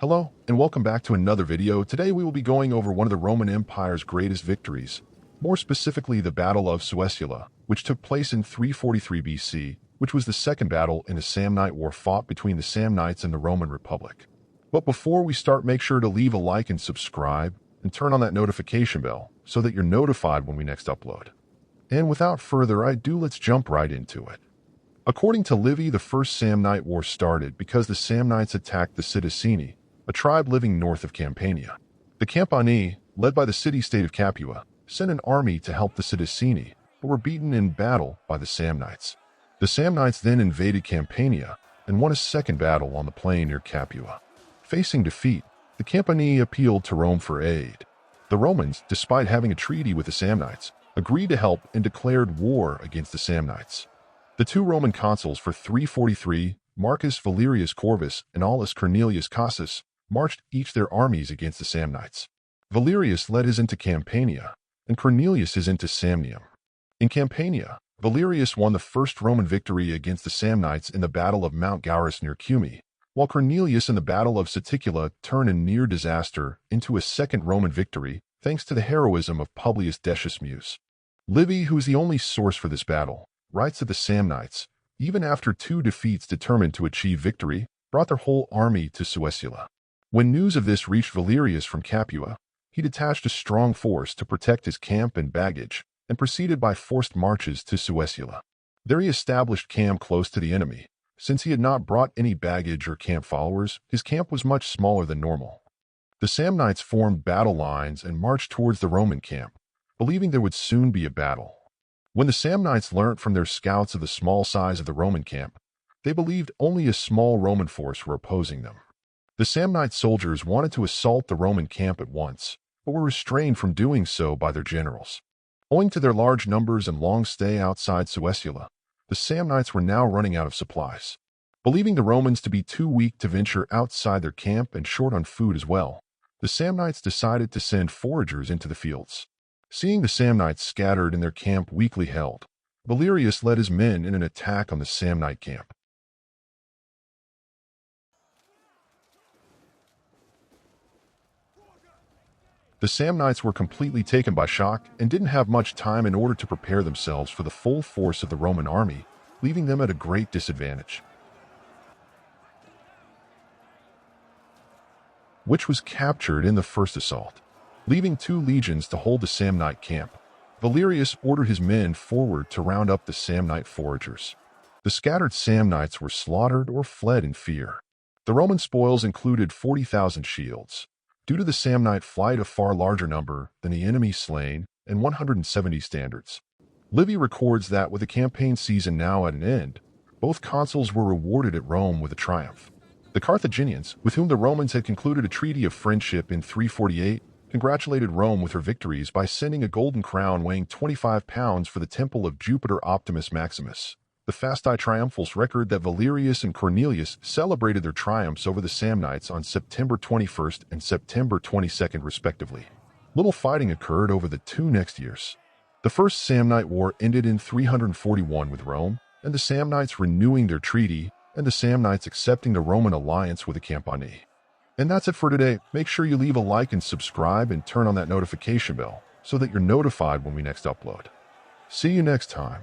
Hello, and welcome back to another video. Today we will be going over one of the Roman Empire's greatest victories, more specifically the Battle of Suessula, which took place in 343 BC, which was the second battle in a Samnite war fought between the Samnites and the Roman Republic. But before we start, make sure to leave a like and subscribe, and turn on that notification bell so that you're notified when we next upload. And without further ado, let's jump right into it. According to Livy, the First Samnite War started because the Samnites attacked the Suessini, a tribe living north of Campania. The Campani, led by the city-state of Capua, sent an army to help the Suessini, but were beaten in battle by the Samnites. The Samnites then invaded Campania and won a second battle on the plain near Capua. Facing defeat, the Campani appealed to Rome for aid. The Romans, despite having a treaty with the Samnites, agreed to help and declared war against the Samnites. The two Roman consuls for 343, Marcus Valerius Corvus and Aulus Cornelius Cassus, marched each their armies against the Samnites. Valerius led his into Campania, and Cornelius his into Samnium. In Campania, Valerius won the first Roman victory against the Samnites in the Battle of Mount Gaurus near Cumae, while Cornelius in the Battle of Suessula turned a near disaster into a second Roman victory thanks to the heroism of Publius Decius Mus. Livy, who is the only source for this battle, writes that the Samnites, even after two defeats determined to achieve victory, brought their whole army to Suessula. When news of this reached Valerius from Capua, he detached a strong force to protect his camp and baggage, and proceeded by forced marches to Suessula. There he established camp close to the enemy. Since he had not brought any baggage or camp followers, his camp was much smaller than normal. The Samnites formed battle lines and marched towards the Roman camp, believing there would soon be a battle. When the Samnites learnt from their scouts of the small size of the Roman camp, they believed only a small Roman force were opposing them. The Samnite soldiers wanted to assault the Roman camp at once, but were restrained from doing so by their generals. Owing to their large numbers and long stay outside Suessula, the Samnites were now running out of supplies. Believing the Romans to be too weak to venture outside their camp and short on food as well, the Samnites decided to send foragers into the fields. Seeing the Samnites scattered in their camp weakly held, Valerius led his men in an attack on the Samnite camp. The Samnites were completely taken by shock and didn't have much time in order to prepare themselves for the full force of the Roman army, leaving them at a great disadvantage, which was captured in the first assault. Leaving two legions to hold the Samnite camp, Valerius ordered his men forward to round up the Samnite foragers. The scattered Samnites were slaughtered or fled in fear. The Roman spoils included 40,000 shields. Due to the Samnite flight, a far larger number than the enemy slain, and 170 standards. Livy records that with the campaign season now at an end, both consuls were rewarded at Rome with a triumph. The Carthaginians, with whom the Romans had concluded a treaty of friendship in 348, congratulated Rome with her victories by sending a golden crown weighing 25 pounds for the temple of Jupiter Optimus Maximus. The Fasti Triumphals record that Valerius and Cornelius celebrated their triumphs over the Samnites on September 21st and September 22nd respectively. Little fighting occurred over the two next years. The First Samnite War ended in 341 with Rome and the Samnites renewing their treaty and the Samnites accepting the Roman alliance with the Campani. And that's it for today. Make sure you leave a like and subscribe and turn on that notification bell so that you're notified when we next upload. See you next time.